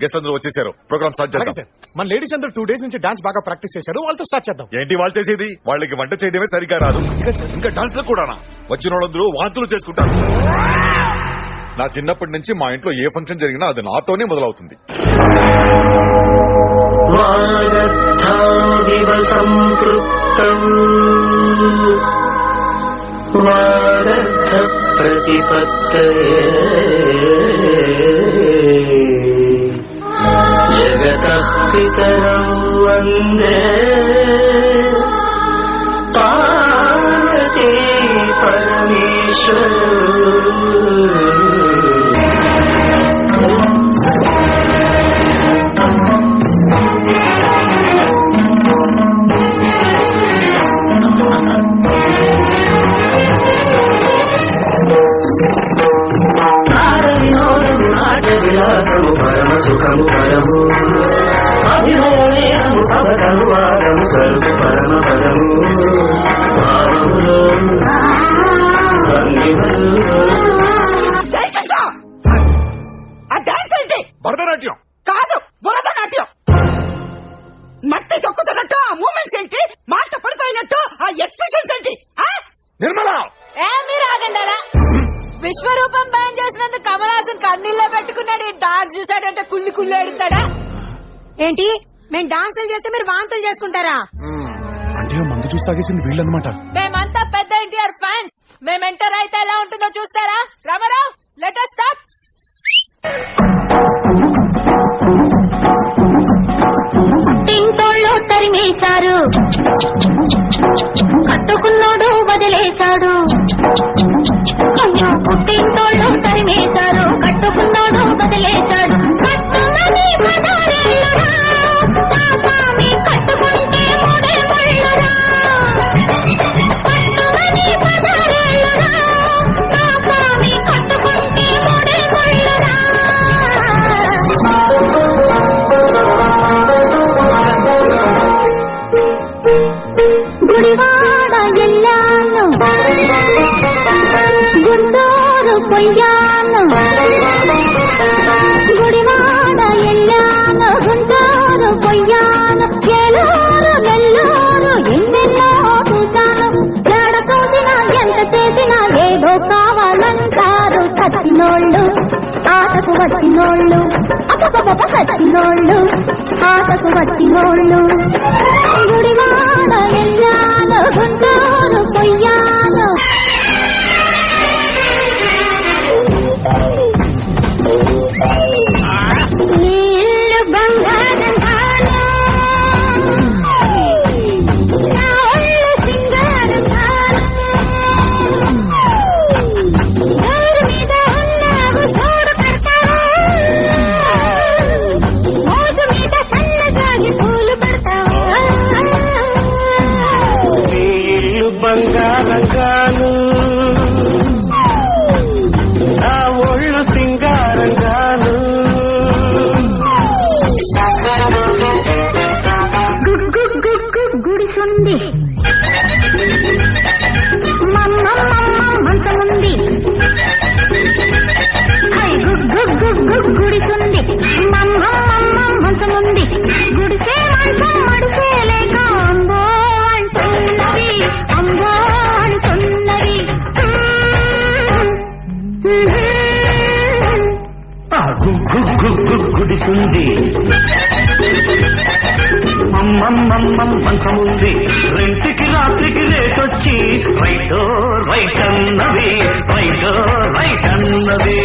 Guest అందరూ వచ్చేసారు. Programme start చేద్దాం. మన లేడీస్ అందరూ 2 days నుంచి డాన్స్ బాగా ప్రాక్టీస్ చేశారు. వాళ్ళతో స్టార్ట్ చేద్దాం. ఏంటి వాళ్ళు చేసేది? వాళ్ళకి వంట చేయడమే సరిగా రాదు, ఇంకా డాన్స్ లో కూడా వచ్చిన వాళ్ళందరూ వాంతులు చేసుకుంటారు. నా చిన్నప్పటి నుంచి మా ఇంట్లో ఏ ఫంక్షన్ జరిగినా అది నాతోనే మొదలవుతుంది. జగతః పితరం వందే పార్వతీ పరమేశ్వరౌ. విలాసము పరమ సుఖము పరము అభినయము సబకము వాదము సరుకు పరమ పదము భరతనాట్యం కాదు, భరతనాట్యం. మట్టి తొక్కుతున్నట్టు ఆ మూమెంట్స్ ఏంటి, మాట పడిపోయినట్టు ఆ ఎక్స్ప్రెషన్స్ ఏంటి? నిర్మల మీరు ఆగండాలా? విశ్వరూపం బ్యాన్ చేసినందుకు కమల్ హాసన్ కన్నీళ్ళ పెట్టుకున్నాడు. ఈ డాన్స్ చూసాడంటే కుళ్ళి కుళ్ళి ఎడుతాడా ఏంటి? మేము డాన్సులు చేస్తే మీరు వాంతులు చేసుకుంటారా? అంటే మందు చూసి తాగేసింది వీళ్ళనమాట. మేమంతా పెద్ద ఎన్టీఆర్ ఫ్యాన్స్. మేము ఎంటర్ అయితే ఎలా ఉంటుందో చూస్తారా? Ramarao, let us start. తింటోళ్ళు తరిమేశారు, కట్టుకున్నోడు వదిలేశాడు. పుట్టింటోళ్ళు తరిమేశారు, కట్టుకున్నోడు వదిలేశాడు. కట్టుమని పదారేళ్ళురా, పాపామి కట్టుకుంటే మూడే పళ్ళురా. కట్టుమని పదారేళ్ళురా, పాపామి కట్టుకుంటే మూడే పళ్ళురా. గుడివాడ ఎల్లాను, గుంటూరు పొయ్యాను. గుడివాడ ఎల్లాను, గుంటూరు పొయ్యాను. ఏలూరు నెల్లూరు ఎన్నెన్నో చూశాను. ఎడ చూసినా ఎంత చేసినా ఏదో కావాలంటారు. కట్టినోళ్ళు ఆటకు పట్టినోళ్ళు, అపపప కట్టినోళ్ళు ఆటకు పట్టినోళ్ళు. గుడివాడ ఎల్లాను, గుంటూరు పొయ్యాను. నీళ్ళు బంగారం కాను, నా ఒళ్ళు సింగారం కాను. ఎవరి మీద ఉన్నావు చూడు పెడతావా, మోజు మీద సన్నజాజి పూలు పెడతావా. నీళ్ళు బంగారం కాను, నా ఒళ్ళు సింగారం కాను. గుడిసుంది మంచముంది, గుడిసుంది మంచముంది. గుడిసే మంచం మడిసే లేక అంబో అంటున్నది, అంబో అంటున్నది. గుడిసుంది మంచముంది. రెంటికి రాత్రికి రేటొచ్చి రైటో రైట్ అన్నది, రైటో రైట్ అన్నది.